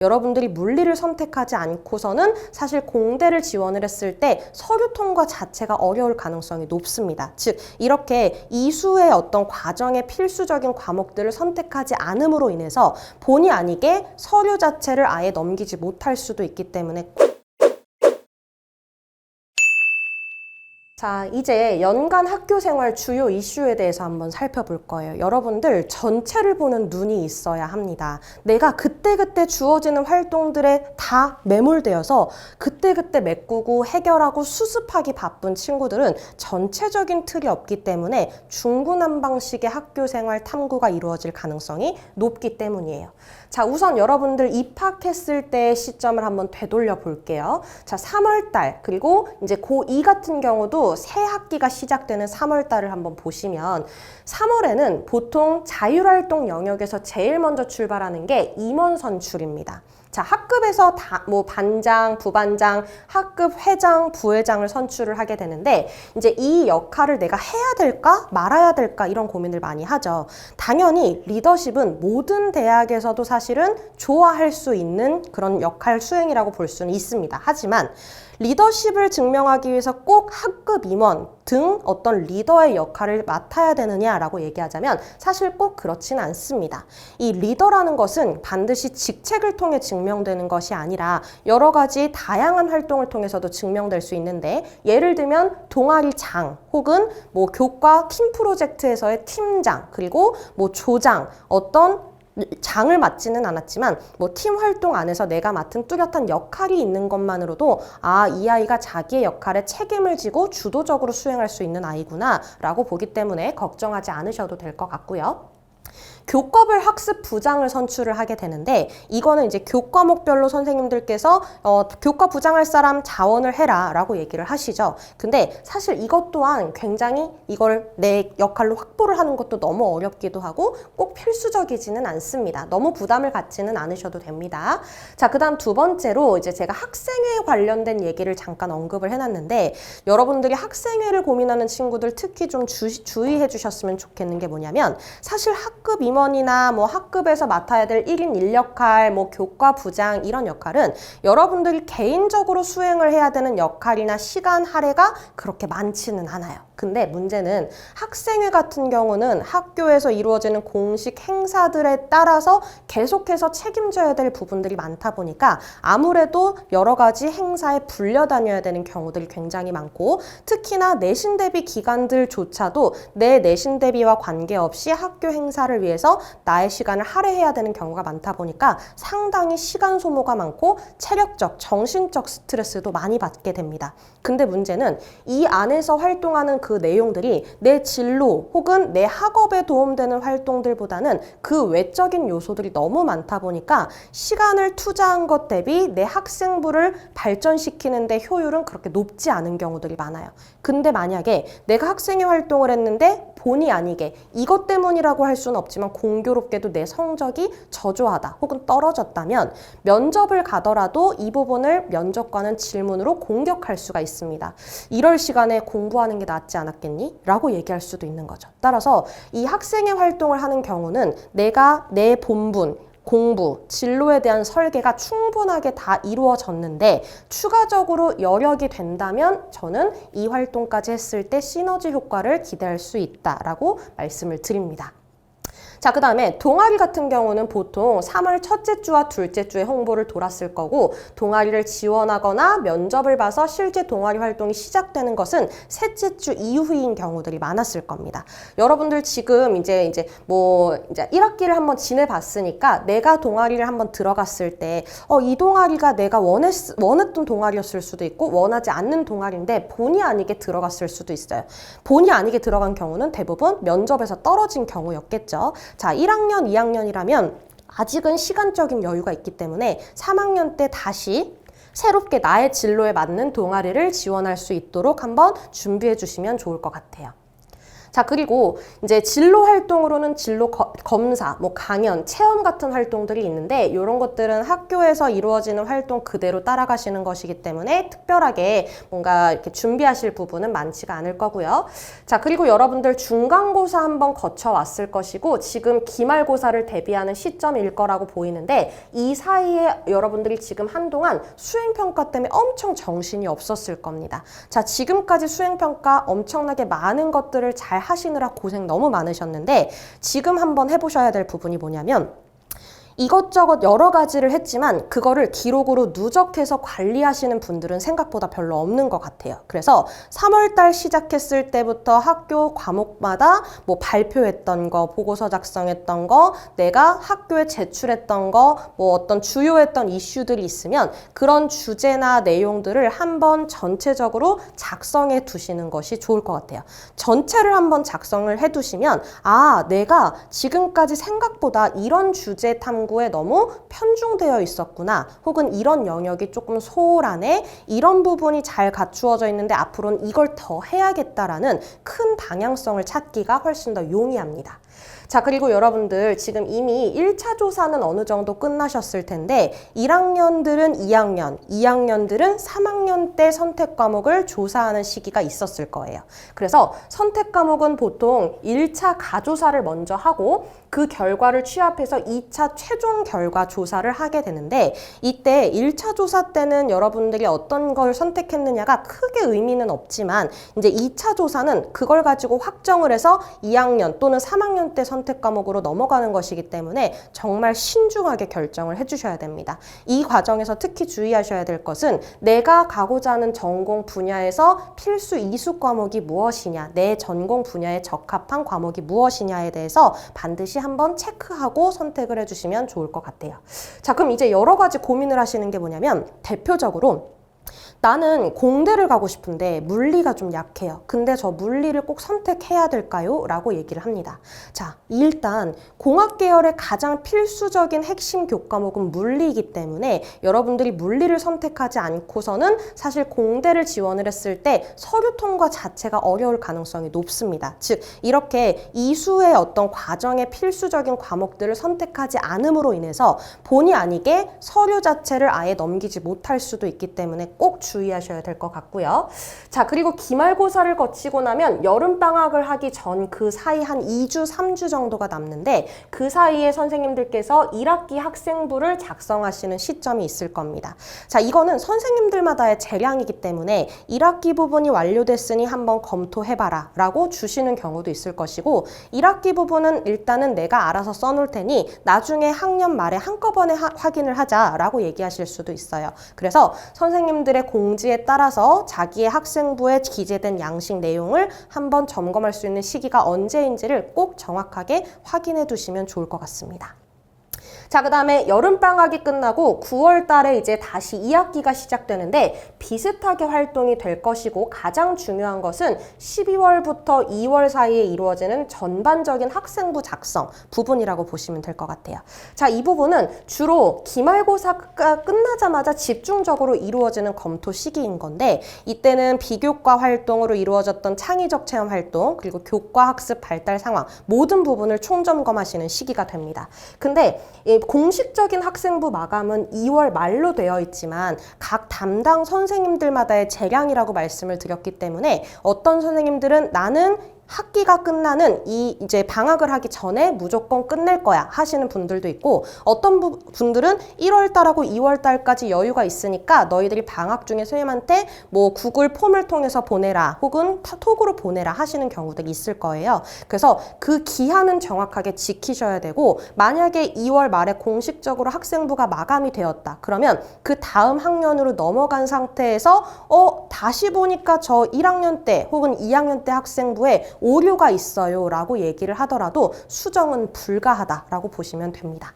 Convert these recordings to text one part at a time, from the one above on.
여러분들이 물리를 선택하지 않고서는 사실 공대를 지원을 했을 때 서류 통과 자체가 어려울 가능성이 높습니다. 즉 이렇게 이수의 어떤 과정의 필수적인 과목들을 선택하지 않음으로 인해서 본의 아니게 서류 자체를 아예 넘기지 못할 수도 있기 때문에 자, 이제 연간 학교생활 주요 이슈에 대해서 한번 살펴볼 거예요. 여러분들 전체를 보는 눈이 있어야 합니다. 내가 그때그때 주어지는 활동들에 다 매몰되어서 그때그때 메꾸고 해결하고 수습하기 바쁜 친구들은 전체적인 틀이 없기 때문에 중구난방식의 학교생활 탐구가 이루어질 가능성이 높기 때문이에요. 자, 우선 여러분들 입학했을 때의 시점을 한번 되돌려 볼게요. 자, 3월달 그리고 이제 고2 같은 경우도 새 학기가 시작되는 3월달을 한번 보시면 3월에는 보통 자율활동 영역에서 제일 먼저 출발하는 게 임원 선출입니다. 자, 학급에서 뭐 반장, 부반장, 학급 회장, 부회장을 선출을 하게 되는데 이제 이 역할을 내가 해야 될까 말아야 될까 이런 고민을 많이 하죠. 당연히 리더십은 모든 대학에서도 사실은 좋아할 수 있는 그런 역할 수행이라고 볼 수는 있습니다. 하지만 리더십을 증명하기 위해서 꼭 학급 임원 등 어떤 리더의 역할을 맡아야 되느냐라고 얘기하자면 사실 꼭 그렇지는 않습니다. 이 리더라는 것은 반드시 직책을 통해 증명되는 것이 아니라 여러 가지 다양한 활동을 통해서도 증명될 수 있는데 예를 들면 동아리장 혹은 뭐 교과 팀 프로젝트에서의 팀장 그리고 뭐 조장 어떤 장을 맡지는 않았지만 뭐 팀 활동 안에서 내가 맡은 뚜렷한 역할이 있는 것만으로도 아, 이 아이가 자기의 역할에 책임을 지고 주도적으로 수행할 수 있는 아이구나 라고 보기 때문에 걱정하지 않으셔도 될 것 같고요. 교과별 학습 부장을 선출을 하게 되는데 이거는 이제 교과목별로 선생님들께서 교과 부장할 사람 자원을 해라 라고 얘기를 하시죠. 근데 사실 이것 또한 굉장히 이걸 내 역할로 확보를 하는 것도 너무 어렵기도 하고 꼭 필수적이지는 않습니다. 너무 부담을 갖지는 않으셔도 됩니다. 자, 그 다음 두 번째로 이제 제가 학생회 관련된 얘기를 잠깐 언급을 해놨는데 여러분들이 학생회를 고민하는 친구들 특히 좀 주의해 주셨으면 좋겠는 게 뭐냐면 사실 학급 임원이나 뭐 학급에서 맡아야 될 1인 1역할, 뭐 교과 부장 이런 역할은 여러분들이 개인적으로 수행을 해야 되는 역할이나 시간 할애가 그렇게 많지는 않아요. 근데 문제는 학생회 같은 경우는 학교에서 이루어지는 공식 행사들에 따라서 계속해서 책임져야 될 부분들이 많다 보니까 아무래도 여러 가지 행사에 불려다녀야 되는 경우들이 굉장히 많고 특히나 내신 대비 기관들조차도 내 내신 대비와 관계없이 학교 행사를 위해서 나의 시간을 할애해야 되는 경우가 많다 보니까 상당히 시간 소모가 많고 체력적, 정신적 스트레스도 많이 받게 됩니다. 근데 문제는 이 안에서 활동하는 그 내용들이 내 진로 혹은 내 학업에 도움되는 활동들보다는 그 외적인 요소들이 너무 많다 보니까 시간을 투자한 것 대비 내 학생부를 발전시키는 데 효율은 그렇게 높지 않은 경우들이 많아요. 근데 만약에 내가 학생회 활동을 했는데 본의 아니게 이것 때문이라고 할 수는 없지만 공교롭게도 내 성적이 저조하다 혹은 떨어졌다면 면접을 가더라도 이 부분을 면접관은 질문으로 공격할 수가 있습니다. 이럴 시간에 공부하는 게 낫지 않았겠니? 라고 얘기할 수도 있는 거죠. 따라서 이 학생회 활동을 하는 경우는 내가 내 본분 공부, 진로에 대한 설계가 충분하게 다 이루어졌는데 추가적으로 여력이 된다면 저는 이 활동까지 했을 때 시너지 효과를 기대할 수 있다라고 말씀을 드립니다. 자, 그 다음에 동아리 같은 경우는 보통 3월 첫째 주와 둘째 주에 홍보를 돌았을 거고 동아리를 지원하거나 면접을 봐서 실제 동아리 활동이 시작되는 것은 셋째 주 이후인 경우들이 많았을 겁니다. 여러분들 지금 이제 1학기를 한번 지내봤으니까 내가 동아리를 한번 들어갔을 때 이 동아리가 내가 원했던 동아리였을 수도 있고 원하지 않는 동아리인데 본의 아니게 들어갔을 수도 있어요. 본의 아니게 들어간 경우는 대부분 면접에서 떨어진 경우였겠죠. 자, 1학년, 2학년이라면 아직은 시간적인 여유가 있기 때문에 3학년 때 다시 새롭게 나의 진로에 맞는 동아리를 지원할 수 있도록 한번 준비해 주시면 좋을 것 같아요. 자, 그리고 이제 진로 활동으로는 진로 검사, 뭐 강연, 체험 같은 활동들이 있는데 이런 것들은 학교에서 이루어지는 활동 그대로 따라가시는 것이기 때문에 특별하게 뭔가 이렇게 준비하실 부분은 많지가 않을 거고요. 자, 그리고 여러분들 중간고사 한번 거쳐왔을 것이고 지금 기말고사를 대비하는 시점일 거라고 보이는데 이 사이에 여러분들이 지금 한동안 수행평가 때문에 엄청 정신이 없었을 겁니다. 자, 지금까지 수행평가 엄청나게 많은 것들을 잘 하시느라 고생 너무 많으셨는데 지금 한번 해보셔야 될 부분이 뭐냐면 이것저것 여러 가지를 했지만 그거를 기록으로 누적해서 관리하시는 분들은 생각보다 별로 없는 것 같아요. 그래서 3월달 시작했을 때부터 학교 과목마다 뭐 발표했던 거, 보고서 작성했던 거, 내가 학교에 제출했던 거, 뭐 어떤 주요했던 이슈들이 있으면 그런 주제나 내용들을 한번 전체적으로 작성해 두시는 것이 좋을 것 같아요. 전체를 한번 작성을 해 두시면 아, 내가 지금까지 생각보다 이런 주제 탐구에 너무 편중되어 있었구나, 혹은 이런 영역이 조금 소홀하네, 이런 부분이 잘 갖추어져 있는데 앞으로는 이걸 더 해야겠다라는 큰 방향성을 찾기가 훨씬 더 용이합니다. 자, 그리고 여러분들 지금 이미 1차 조사는 어느 정도 끝나셨을 텐데 1학년들은 2학년, 2학년들은 3학년 때 선택 과목을 조사하는 시기가 있었을 거예요. 그래서 선택 과목은 보통 1차 가조사를 먼저 하고 그 결과를 취합해서 2차 최종 결과 조사를 하게 되는데 이때 1차 조사 때는 여러분들이 어떤 걸 선택했느냐가 크게 의미는 없지만 이제 2차 조사는 그걸 가지고 확정을 해서 2학년 또는 3학년 때 선택 과목으로 넘어가는 것이기 때문에 정말 신중하게 결정을 해주셔야 됩니다. 이 과정에서 특히 주의하셔야 될 것은 내가 가고자 하는 전공 분야에서 필수 이수 과목이 무엇이냐, 내 전공 분야에 적합한 과목이 무엇이냐에 대해서 반드시 한번 체크하고 선택을 해주시면 좋을 것 같아요. 자, 그럼 이제 여러 가지 고민을 하시는 게 뭐냐면 대표적으로 나는 공대를 가고 싶은데 물리가 좀 약해요. 근데 저 물리를 꼭 선택해야 될까요? 라고 얘기를 합니다. 자, 일단 공학 계열의 가장 필수적인 핵심 교과목은 물리이기 때문에 여러분들이 물리를 선택하지 않고서는 사실 공대를 지원을 했을 때 서류 통과 자체가 어려울 가능성이 높습니다. 즉 이렇게 이수의 어떤 과정의 필수적인 과목들을 선택하지 않음으로 인해서 본의 아니게 서류 자체를 아예 넘기지 못할 수도 있기 때문에 꼭 주의하셔야 될 것 같고요. 자, 그리고 기말고사를 거치고 나면 여름방학을 하기 전 그 사이 한 2주, 3주 정도가 남는데 그 사이에 선생님들께서 1학기 학생부를 작성하시는 시점이 있을 겁니다. 자, 이거는 선생님들마다의 재량이기 때문에 1학기 부분이 완료됐으니 한번 검토해봐라 라고 주시는 경우도 있을 것이고 1학기 부분은 일단은 내가 알아서 써놓을 테니 나중에 학년 말에 한꺼번에 확인을 하자라고 얘기하실 수도 있어요. 그래서 선생님들의 공지에 따라서 자기의 학생부에 기재된 양식 내용을 한번 점검할 수 있는 시기가 언제인지를 꼭 정확하게 확인해 두시면 좋을 것 같습니다. 자, 그 다음에 여름방학이 끝나고 9월 달에 이제 다시 2학기가 시작되는데 비슷하게 활동이 될 것이고 가장 중요한 것은 12월부터 2월 사이에 이루어지는 전반적인 학생부 작성 부분이라고 보시면 될 것 같아요. 자, 이 부분은 주로 기말고사가 끝나자마자 집중적으로 이루어지는 검토 시기인 건데 이때는 비교과 활동으로 이루어졌던 창의적 체험 활동 그리고 교과 학습 발달 상황 모든 부분을 총점검하시는 시기가 됩니다. 근데 공식적인 학생부 마감은 2월 말로 되어 있지만 각 담당 선생님들마다의 재량이라고 말씀을 드렸기 때문에 어떤 선생님들은 나는 학기가 끝나는 이제 방학을 하기 전에 무조건 끝낼 거야 하시는 분들도 있고 어떤 분들은 1월 달하고 2월 달까지 여유가 있으니까 너희들이 방학 중에 선생님한테 뭐 구글 폼을 통해서 보내라 혹은 톡으로 보내라 하시는 경우들이 있을 거예요. 그래서 그 기한은 정확하게 지키셔야 되고 만약에 2월 말에 공식적으로 학생부가 마감이 되었다. 그러면 그 다음 학년으로 넘어간 상태에서 다시 보니까 저 1학년 때 혹은 2학년 때 학생부에 오류가 있어요 라고 얘기를 하더라도 수정은 불가하다라고 보시면 됩니다.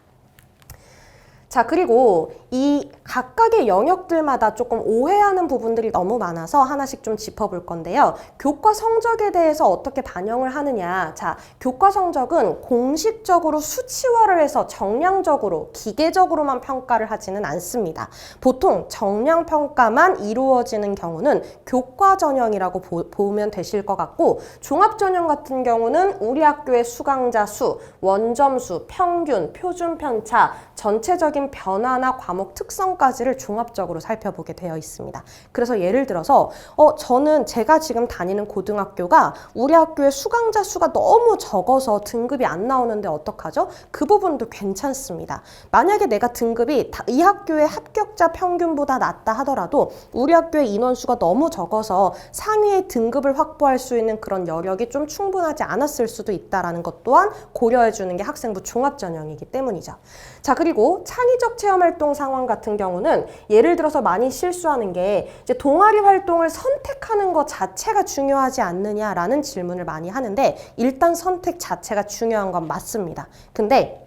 자, 그리고 이 각각의 영역들마다 조금 오해하는 부분들이 너무 많아서 하나씩 좀 짚어볼 건데요. 교과 성적에 대해서 어떻게 반영을 하느냐. 자, 교과 성적은 공식적으로 수치화를 해서 정량적으로, 기계적으로만 평가를 하지는 않습니다. 보통 정량 평가만 이루어지는 경우는 교과 전형이라고 보면 되실 것 같고, 종합 전형 같은 경우는 우리 학교의 수강자 수, 원점수, 평균, 표준 편차, 전체적인 변화나 과목 특성까지를 종합적으로 살펴보게 되어 있습니다. 그래서 예를 들어서 저는 제가 지금 다니는 고등학교가 우리 학교의 수강자 수가 너무 적어서 등급이 안 나오는데 어떡하죠? 그 부분도 괜찮습니다. 만약에 내가 등급이 이 학교의 합격자 평균보다 낮다 하더라도 우리 학교의 인원수가 너무 적어서 상위의 등급을 확보할 수 있는 그런 여력이 좀 충분하지 않았을 수도 있다는 것 또한 고려해주는 게 학생부 종합전형이기 때문이죠. 자, 그리고 창의적 체험활동 상황 같은 경우는 예를 들어서 많이 실수하는 게 이제 동아리 활동을 선택하는 것 자체가 중요하지 않느냐라는 질문을 많이 하는데, 일단 선택 자체가 중요한 건 맞습니다. 근데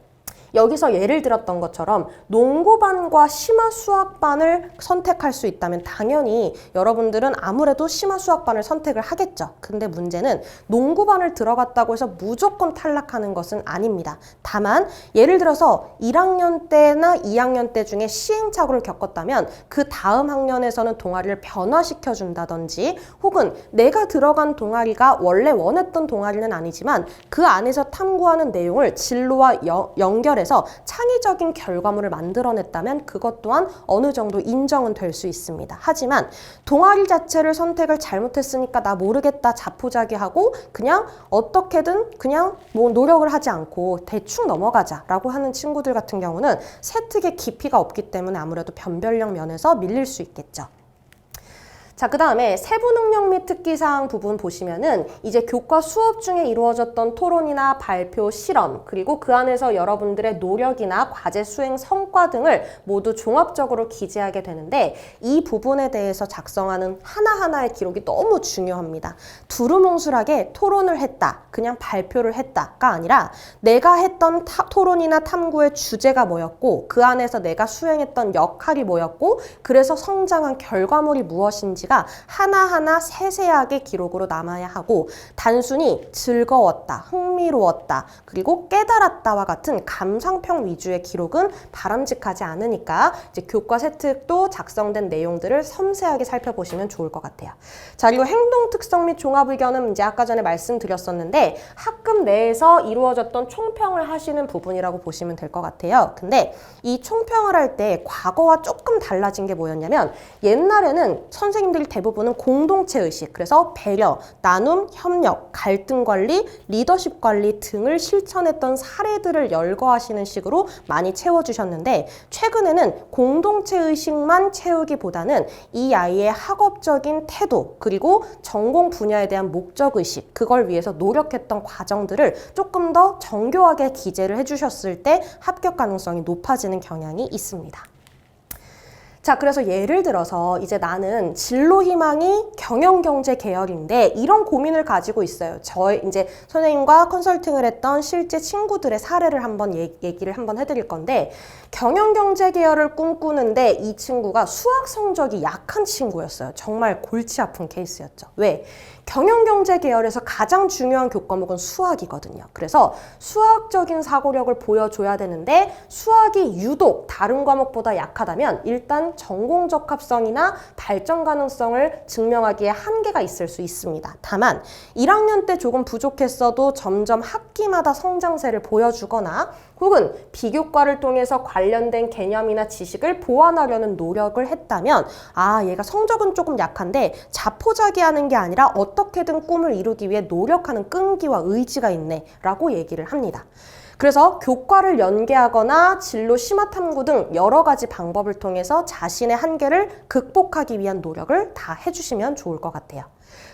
여기서 예를 들었던 것처럼 농구반과 심화수학반을 선택할 수 있다면 당연히 여러분들은 아무래도 심화수학반을 선택을 하겠죠. 근데 문제는 농구반을 들어갔다고 해서 무조건 탈락하는 것은 아닙니다. 다만 예를 들어서 1학년 때나 2학년 때 중에 시행착오를 겪었다면 그 다음 학년에서는 동아리를 변화시켜 준다든지, 혹은 내가 들어간 동아리가 원래 원했던 동아리는 아니지만 그 안에서 탐구하는 내용을 진로와 연결해서 창의적인 결과물을 만들어냈다면 그것 또한 어느 정도 인정은 될 수 있습니다. 하지만 동아리 자체를 선택을 잘못했으니까 나 모르겠다 자포자기하고 그냥 어떻게든 그냥 뭐 노력을 하지 않고 대충 넘어가자라고 하는 친구들 같은 경우는 세특의 깊이가 없기 때문에 아무래도 변별력 면에서 밀릴 수 있겠죠. 자, 그 다음에 세부 능력 및 특기사항 부분 보시면은 이제 교과 수업 중에 이루어졌던 토론이나 발표, 실험, 그리고 그 안에서 여러분들의 노력이나 과제 수행 성과 등을 모두 종합적으로 기재하게 되는데, 이 부분에 대해서 작성하는 하나하나의 기록이 너무 중요합니다. 두루뭉술하게 토론을 했다, 그냥 발표를 했다가 아니라 내가 했던 토론이나 탐구의 주제가 뭐였고, 그 안에서 내가 수행했던 역할이 뭐였고, 그래서 성장한 결과물이 무엇인지 하나하나 세세하게 기록으로 남아야 하고, 단순히 즐거웠다, 흥미로웠다, 그리고 깨달았다와 같은 감상평 위주의 기록은 바람직하지 않으니까 이제 교과 세특도 작성된 내용들을 섬세하게 살펴보시면 좋을 것 같아요. 자, 그리고 행동 특성 및 종합 의견은 이제 아까 전에 말씀드렸었는데 학급 내에서 이루어졌던 총평을 하시는 부분이라고 보시면 될 것 같아요. 근데 이 총평을 할 때 과거와 조금 달라진 게 뭐였냐면, 옛날에는 선생님들 대부분은 공동체 의식, 그래서 배려, 나눔, 협력, 갈등 관리, 리더십 관리 등을 실천했던 사례들을 열거하시는 식으로 많이 채워주셨는데, 최근에는 공동체 의식만 채우기보다는 이 아이의 학업적인 태도, 그리고 전공 분야에 대한 목적 의식, 그걸 위해서 노력했던 과정들을 조금 더 정교하게 기재를 해주셨을 때 합격 가능성이 높아지는 경향이 있습니다. 자, 그래서 예를 들어서 이제 나는 진로 희망이 경영경제 계열인데 이런 고민을 가지고 있어요. 이제 선생님과 컨설팅을 했던 실제 친구들의 사례를 한번 얘기를 한번 해드릴 건데, 경영경제 계열을 꿈꾸는데 이 친구가 수학 성적이 약한 친구였어요. 정말 골치 아픈 케이스였죠. 왜? 경영경제 계열에서 가장 중요한 교과목은 수학이거든요. 그래서 수학적인 사고력을 보여줘야 되는데 수학이 유독 다른 과목보다 약하다면 일단 전공 적합성이나 발전 가능성을 증명하기에 한계가 있을 수 있습니다. 다만 1학년 때 조금 부족했어도 점점 학기마다 성장세를 보여주거나 혹은 비교과를 통해서 관련된 개념이나 지식을 보완하려는 노력을 했다면, 아, 얘가 성적은 조금 약한데 자포자기하는 게 아니라 어떻게든 꿈을 이루기 위해 노력하는 끈기와 의지가 있네 라고 얘기를 합니다. 그래서 교과를 연계하거나 진로 심화 탐구 등 여러 가지 방법을 통해서 자신의 한계를 극복하기 위한 노력을 다 해주시면 좋을 것 같아요.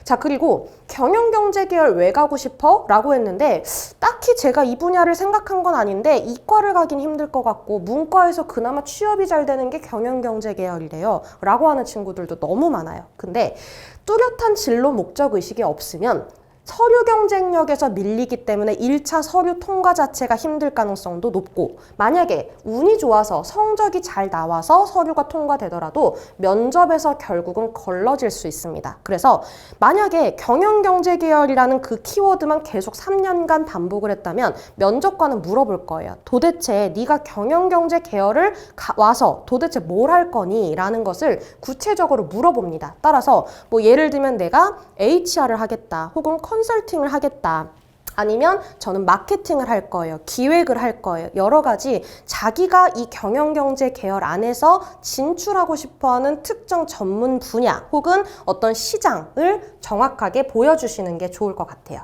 자, 그리고 경영경제 계열 왜 가고 싶어? 라고 했는데 딱히 제가 이 분야를 생각한 건 아닌데 이과를 가긴 힘들 것 같고 문과에서 그나마 취업이 잘 되는 게 경영경제 계열이래요 라고 하는 친구들도 너무 많아요. 근데 뚜렷한 진로 목적 의식이 없으면 서류 경쟁력에서 밀리기 때문에 1차 서류 통과 자체가 힘들 가능성도 높고, 만약에 운이 좋아서 성적이 잘 나와서 서류가 통과되더라도 면접에서 결국은 걸러질 수 있습니다. 그래서 만약에 경영경제 계열이라는 그 키워드만 계속 3년간 반복을 했다면 면접관은 물어볼 거예요. 도대체 네가 경영경제 계열을 와서 도대체 뭘 할 거니? 라는 것을 구체적으로 물어봅니다. 따라서 뭐 예를 들면 내가 HR을 하겠다, 혹은 컨설팅을 하겠다, 아니면 저는 마케팅을 할 거예요, 기획을 할 거예요, 여러 가지 자기가 이 경영경제 계열 안에서 진출하고 싶어하는 특정 전문 분야 혹은 어떤 시장을 정확하게 보여주시는 게 좋을 것 같아요.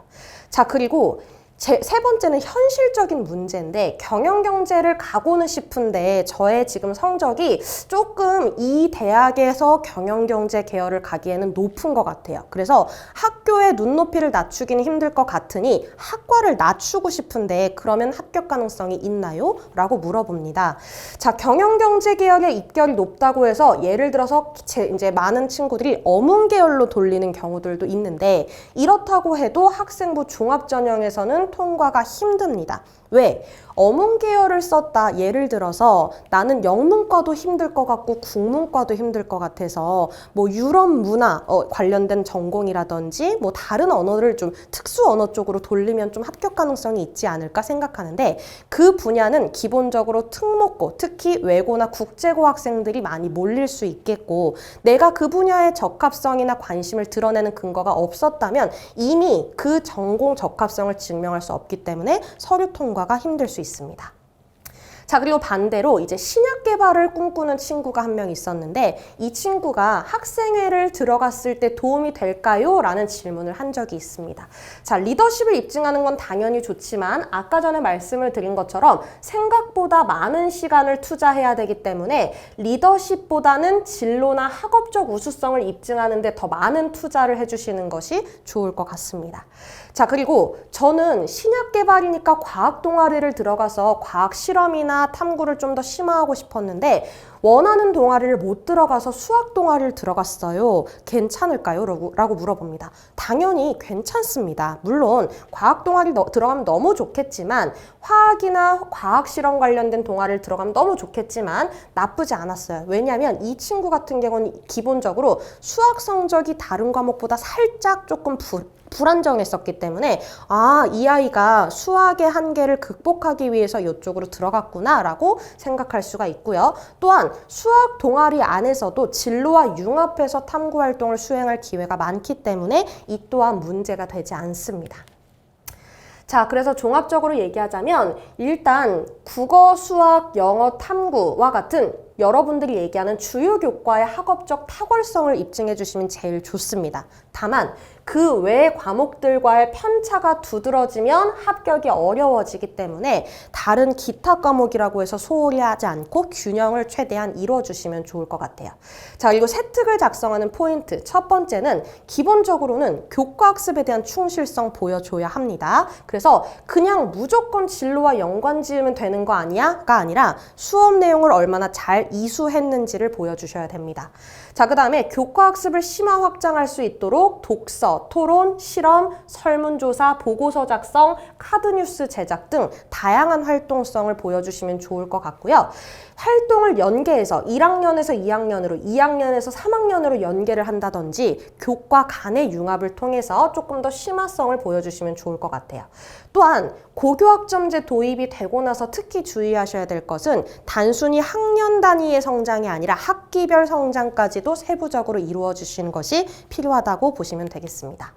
자, 그리고 세 번째는 현실적인 문제인데, 경영경제를 가고는 싶은데 저의 지금 성적이 조금 이 대학에서 경영경제 계열을 가기에는 높은 것 같아요. 그래서 학교의 눈높이를 낮추기는 힘들 것 같으니 학과를 낮추고 싶은데 그러면 합격 가능성이 있나요? 라고 물어봅니다. 자, 경영경제 계열의 입결이 높다고 해서 예를 들어서 이제 많은 친구들이 어문 계열로 돌리는 경우들도 있는데, 이렇다고 해도 학생부 종합전형에서는 통과가 힘듭니다. 왜? 어문 계열을 썼다. 예를 들어서 나는 영문과도 힘들 것 같고 국문과도 힘들 것 같아서 뭐 유럽 문화 관련된 전공이라든지 뭐 다른 언어를 좀 특수 언어 쪽으로 돌리면 좀 합격 가능성이 있지 않을까 생각하는데, 그 분야는 기본적으로 특목고, 특히 외고나 국제고 학생들이 많이 몰릴 수 있겠고, 내가 그 분야의 적합성이나 관심을 드러내는 근거가 없었다면 이미 그 전공 적합성을 증명할 수 없기 때문에 서류 통과가 힘들 수 있습니다. 자, 그리고 반대로 이제 신약 개발을 꿈꾸는 친구가 한 명 있었는데, 이 친구가 학생회를 들어갔을 때 도움이 될까요? 라는 질문을 한 적이 있습니다. 자, 리더십을 입증하는 건 당연히 좋지만 아까 전에 말씀을 드린 것처럼 생각보다 많은 시간을 투자해야 되기 때문에 리더십보다는 진로나 학업적 우수성을 입증하는 데 더 많은 투자를 해주시는 것이 좋을 것 같습니다. 자, 그리고 저는 신약 개발이니까 과학 동아리를 들어가서 과학 실험이나 탐구를 좀 더 심화하고 싶었는데 원하는 동아리를 못 들어가서 수학 동아리를 들어갔어요. 괜찮을까요? 라고 물어봅니다. 당연히 괜찮습니다. 물론 과학 동아리 들어가면 너무 좋겠지만, 화학이나 과학 실험 관련된 동아리를 들어가면 너무 좋겠지만 나쁘지 않았어요. 왜냐하면 이 친구 같은 경우는 기본적으로 수학 성적이 다른 과목보다 살짝 조금 불안정했었기 때문에 이 아이가 수학의 한계를 극복하기 위해서 이쪽으로 들어갔구나 라고 생각할 수가 있고요. 또한 수학 동아리 안에서도 진로와 융합해서 탐구 활동을 수행할 기회가 많기 때문에 이 또한 문제가 되지 않습니다. 자, 그래서 종합적으로 얘기하자면 일단 국어, 수학, 영어, 탐구와 같은 여러분들이 얘기하는 주요 교과의 학업적 탁월성을 입증해 주시면 제일 좋습니다. 다만 그 외 과목들과의 편차가 두드러지면 합격이 어려워지기 때문에 다른 기타 과목이라고 해서 소홀히 하지 않고 균형을 최대한 이루어 주시면 좋을 것 같아요. 자, 그리고 세특을 작성하는 포인트. 첫 번째는 기본적으로는 교과학습에 대한 충실성 보여줘야 합니다. 그래서 그냥 무조건 진로와 연관 지으면 되는 거 아니야?가 아니라 수업 내용을 얼마나 잘 이수했는지를 보여주셔야 됩니다. 자, 그 다음에 교과학습을 심화 확장할 수 있도록 독서, 토론, 실험, 설문조사, 보고서 작성, 카드뉴스 제작 등 다양한 활동성을 보여주시면 좋을 것 같고요. 활동을 연계해서 1학년에서 2학년으로, 2학년에서 3학년으로 연계를 한다든지 교과 간의 융합을 통해서 조금 더 심화성을 보여주시면 좋을 것 같아요. 또한 고교학점제 도입이 되고 나서 특히 주의하셔야 될 것은 단순히 학년 단위의 성장이 아니라 학기별 성장까지도 세부적으로 이루어 주시는 것이 필요하다고 보시면 되겠습니다.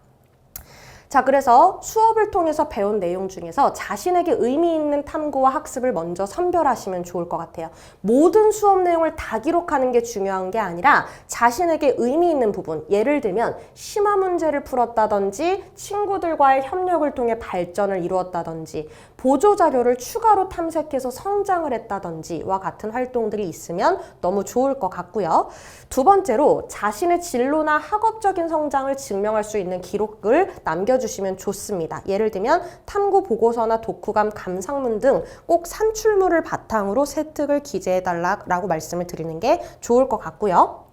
자, 그래서 수업을 통해서 배운 내용 중에서 자신에게 의미 있는 탐구와 학습을 먼저 선별하시면 좋을 것 같아요. 모든 수업 내용을 다 기록하는 게 중요한 게 아니라 자신에게 의미 있는 부분, 예를 들면 심화 문제를 풀었다든지 친구들과의 협력을 통해 발전을 이루었다든지 보조자료를 추가로 탐색해서 성장을 했다든지와 같은 활동들이 있으면 너무 좋을 것 같고요. 두 번째로 자신의 진로나 학업적인 성장을 증명할 수 있는 기록을 남겨주시면 좋습니다. 예를 들면 탐구 보고서나 독후감, 감상문 등 꼭 산출물을 바탕으로 세특을 기재해달라고 말씀을 드리는 게 좋을 것 같고요.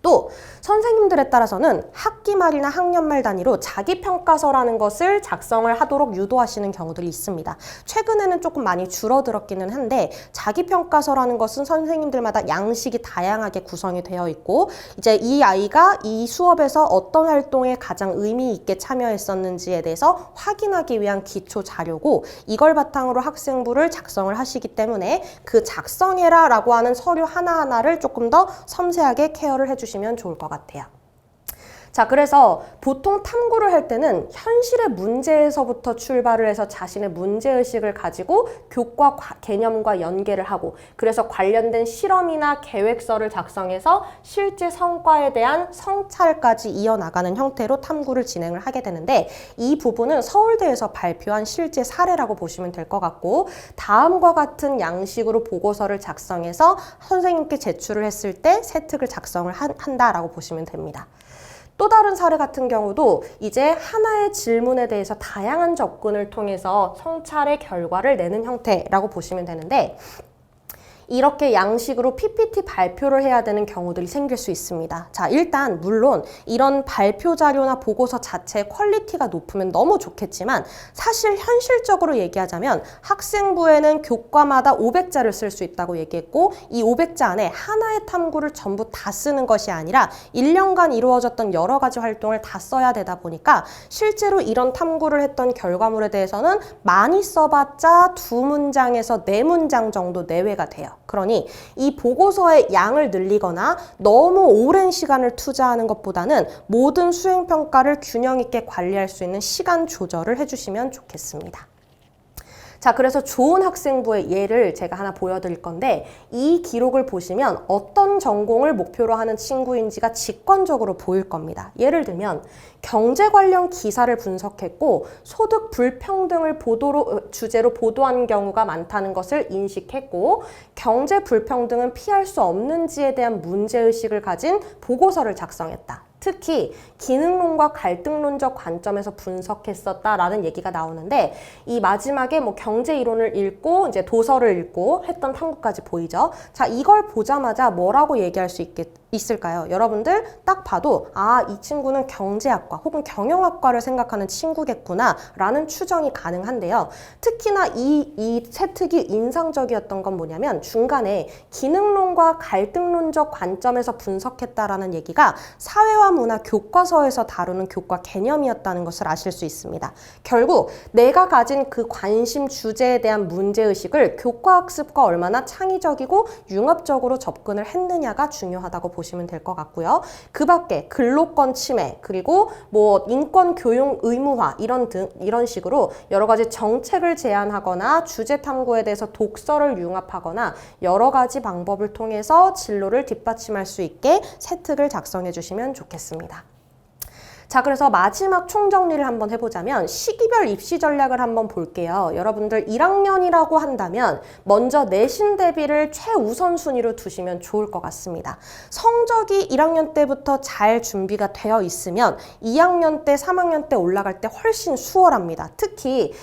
또 선생님들에 따라서는 학기 말이나 학년 말 단위로 자기평가서라는 것을 작성을 하도록 유도하시는 경우들이 있습니다. 최근에는 조금 많이 줄어들었기는 한데 자기평가서라는 것은 선생님들마다 양식이 다양하게 구성이 되어 있고 이제 이 아이가 이 수업에서 어떤 활동에 가장 의미 있게 참여했었는지에 대해서 확인하기 위한 기초 자료고 이걸 바탕으로 학생부를 작성을 하시기 때문에 그 작성해라 라고 하는 서류 하나하나를 조금 더 섬세하게 케어를 해주시면 좋을 것 같아요. 자, 그래서 보통 탐구를 할 때는 현실의 문제에서부터 출발을 해서 자신의 문제의식을 가지고 교과 개념과 연계를 하고 그래서 관련된 실험이나 계획서를 작성해서 실제 성과에 대한 성찰까지 이어나가는 형태로 탐구를 진행을 하게 되는데 이 부분은 서울대에서 발표한 실제 사례라고 보시면 될 것 같고 다음과 같은 양식으로 보고서를 작성해서 선생님께 제출을 했을 때 세특을 작성을 한다라고 보시면 됩니다. 또 다른 사례 같은 경우도 이제 하나의 질문에 대해서 다양한 접근을 통해서 성찰의 결과를 내는 형태라고 보시면 되는데 이렇게 양식으로 PPT 발표를 해야 되는 경우들이 생길 수 있습니다. 자, 일단 물론 이런 발표 자료나 보고서 자체의 퀄리티가 높으면 너무 좋겠지만 사실 현실적으로 얘기하자면 학생부에는 교과마다 500자를 쓸 수 있다고 얘기했고 이 500자 안에 하나의 탐구를 전부 다 쓰는 것이 아니라 1년간 이루어졌던 여러 가지 활동을 다 써야 되다 보니까 실제로 이런 탐구를 했던 결과물에 대해서는 많이 써봤자 2문장에서 4문장 정도 내외가 돼요. 그러니 이 보고서의 양을 늘리거나 너무 오랜 시간을 투자하는 것보다는 모든 수행평가를 균형 있게 관리할 수 있는 시간 조절을 해주시면 좋겠습니다. 자, 그래서 좋은 학생부의 예를 제가 하나 보여드릴 건데 이 기록을 보시면 어떤 전공을 목표로 하는 친구인지가 직관적으로 보일 겁니다. 예를 들면 경제 관련 기사를 분석했고 소득 불평등을 주제로 보도한 경우가 많다는 것을 인식했고 경제 불평등은 피할 수 없는지에 대한 문제의식을 가진 보고서를 작성했다. 특히 기능론과 갈등론적 관점에서 분석했었다라는 얘기가 나오는데 이 마지막에 뭐 경제 이론을 읽고 이제 도서를 읽고 했던 탐구까지 보이죠. 자, 이걸 보자마자 뭐라고 얘기할 수 있을까요? 여러분들 딱 봐도 아, 이 친구는 경제학과 혹은 경영학과를 생각하는 친구겠구나 라는 추정이 가능한데요. 특히나 이 세특이 인상적이었던 건 뭐냐면 중간에 기능론과 갈등론적 관점에서 분석했다라는 얘기가 사회와 문화 교과서에서 다루는 교과 개념이었다는 것을 아실 수 있습니다. 결국 내가 가진 그 관심 주제에 대한 문제의식을 교과학습과 얼마나 창의적이고 융합적으로 접근을 했느냐가 중요하다고 보시면 될 것 같고요. 그 밖에 근로권 침해 그리고 뭐 인권 교육 의무화 이런 식으로 여러 가지 정책을 제안하거나 주제 탐구에 대해서 독서를 융합하거나 여러 가지 방법을 통해서 진로를 뒷받침할 수 있게 세특을 작성해 주시면 좋겠습니다. 자, 그래서 마지막 총정리를 한번 해보자면 시기별 입시 전략을 한번 볼게요. 여러분들 1학년이라고 한다면 먼저 내신 대비를 최우선순위로 두시면 좋을 것 같습니다. 성적이 1학년 때부터 잘 준비가 되어 있으면 2학년 때, 3학년 때 올라갈 때 훨씬 수월합니다. 특히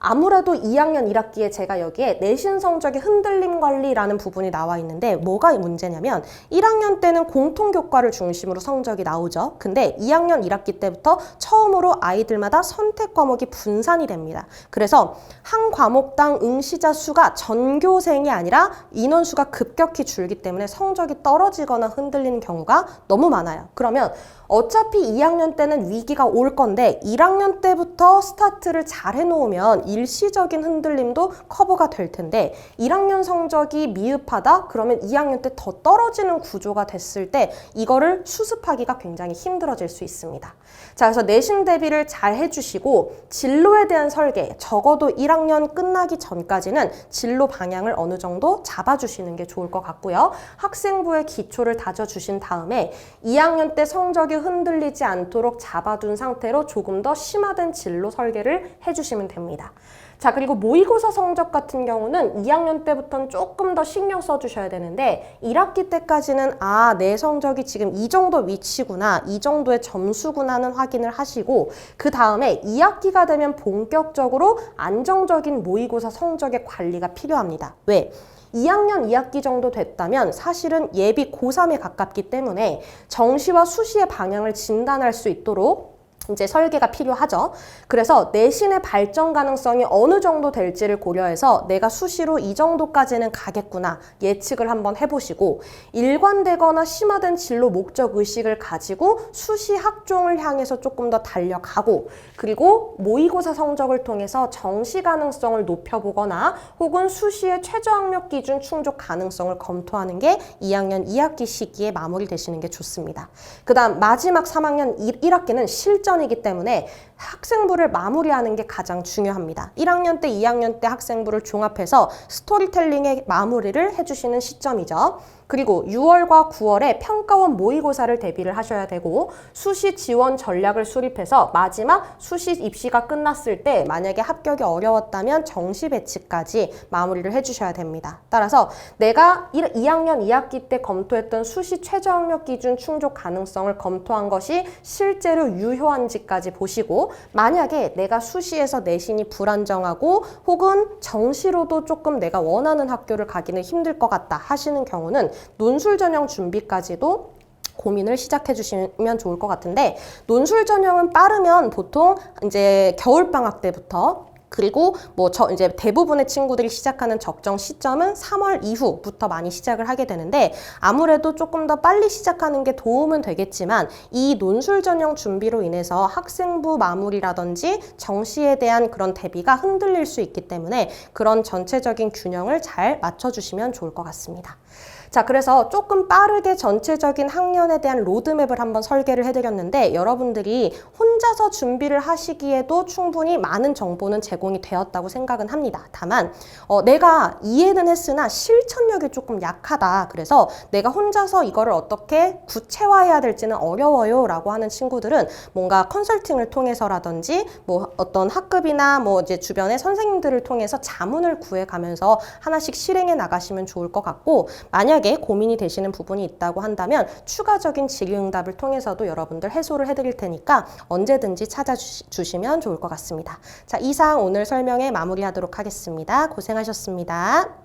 아무래도 2학년 1학기에 제가 여기에 내신 성적의 흔들림 관리라는 부분이 나와 있는데 뭐가 문제냐면 1학년 때는 공통교과를 중심으로 성적이 나오죠. 근데 2학년 1학기 때부터 처음으로 아이들마다 선택 과목이 분산이 됩니다. 그래서 한 과목당 응시자 수가 전교생이 아니라 인원수가 급격히 줄기 때문에 성적이 떨어지거나 흔들리는 경우가 너무 많아요. 그러면 어차피 2학년 때는 위기가 올 건데 1학년 때부터 스타트를 잘 해놓으면 일시적인 흔들림도 커버가 될 텐데 1학년 성적이 미흡하다? 그러면 2학년 때 더 떨어지는 구조가 됐을 때 이거를 수습하기가 굉장히 힘들어질 수 있습니다. 자, 그래서 내신 대비를 잘 해주시고 진로에 대한 설계, 적어도 1학년 끝나기 전까지는 진로 방향을 어느 정도 잡아주시는 게 좋을 것 같고요. 학생부의 기초를 다져주신 다음에 2학년 때 성적이 흔들리지 않도록 잡아둔 상태로 조금 더 심화된 진로 설계를 해주시면 됩니다. 자, 그리고 모의고사 성적 같은 경우는 2학년 때부터는 조금 더 신경 써주셔야 되는데 1학기 때까지는 아, 내 성적이 지금 이 정도 위치구나, 이 정도의 점수구나는 확인을 하시고 그 다음에 2학기가 되면 본격적으로 안정적인 모의고사 성적의 관리가 필요합니다. 왜? 2학년 2학기 정도 됐다면 사실은 예비 고3에 가깝기 때문에 정시와 수시의 방향을 진단할 수 있도록 이제 설계가 필요하죠. 그래서 내신의 발전 가능성이 어느 정도 될지를 고려해서 내가 수시로 이 정도까지는 가겠구나 예측을 한번 해보시고, 일관되거나 심화된 진로 목적 의식을 가지고 수시 학종을 향해서 조금 더 달려가고, 그리고 모의고사 성적을 통해서 정시 가능성을 높여보거나 혹은 수시의 최저학력 기준 충족 가능성을 검토하는 게 2학년 2학기 시기에 마무리되시는 게 좋습니다. 그 다음 마지막 3학년 1학기는 실전 이기 때문에 학생부를 마무리하는 게 가장 중요합니다. 1학년 때, 2학년 때 학생부를 종합해서 스토리텔링의 마무리를 해주시는 시점이죠. 그리고 6월과 9월에 평가원 모의고사를 대비를 하셔야 되고, 수시 지원 전략을 수립해서 마지막 수시 입시가 끝났을 때 만약에 합격이 어려웠다면 정시 배치까지 마무리를 해주셔야 됩니다. 따라서 내가 2학년 2학기 때 검토했던 수시 최저학력 기준 충족 가능성을 검토한 것이 실제로 유효한지까지 보시고, 만약에 내가 수시에서 내신이 불안정하고 혹은 정시로도 조금 내가 원하는 학교를 가기는 힘들 것 같다 하시는 경우는 논술 전형 준비까지도 고민을 시작해 주시면 좋을 것 같은데, 논술 전형은 빠르면 보통 이제 겨울방학 때부터, 그리고 이제 대부분의 친구들이 시작하는 적정 시점은 3월 이후부터 많이 시작을 하게 되는데, 아무래도 조금 더 빨리 시작하는 게 도움은 되겠지만 이 논술 전형 준비로 인해서 학생부 마무리라든지 정시에 대한 그런 대비가 흔들릴 수 있기 때문에 그런 전체적인 균형을 잘 맞춰주시면 좋을 것 같습니다. 자, 그래서 조금 빠르게 전체적인 학년에 대한 로드맵을 한번 설계를 해드렸는데, 여러분들이 혼자서 준비를 하시기에도 충분히 많은 정보는 제공이 되었다고 생각은 합니다. 다만 내가 이해는 했으나 실천력이 조금 약하다, 그래서 내가 혼자서 이거를 어떻게 구체화해야 될지는 어려워요 라고 하는 친구들은 뭔가 컨설팅을 통해서라든지 어떤 학급이나 이제 주변의 선생님들을 통해서 자문을 구해가면서 하나씩 실행해 나가시면 좋을 것 같고, 만약에 고민이 되시는 부분이 있다고 한다면 추가적인 질의응답을 통해서도 여러분들 해소를 해드릴 테니까 언제든지 찾아주시면 좋을 것 같습니다. 자, 이상 오늘 설명에 마무리하도록 하겠습니다. 고생하셨습니다.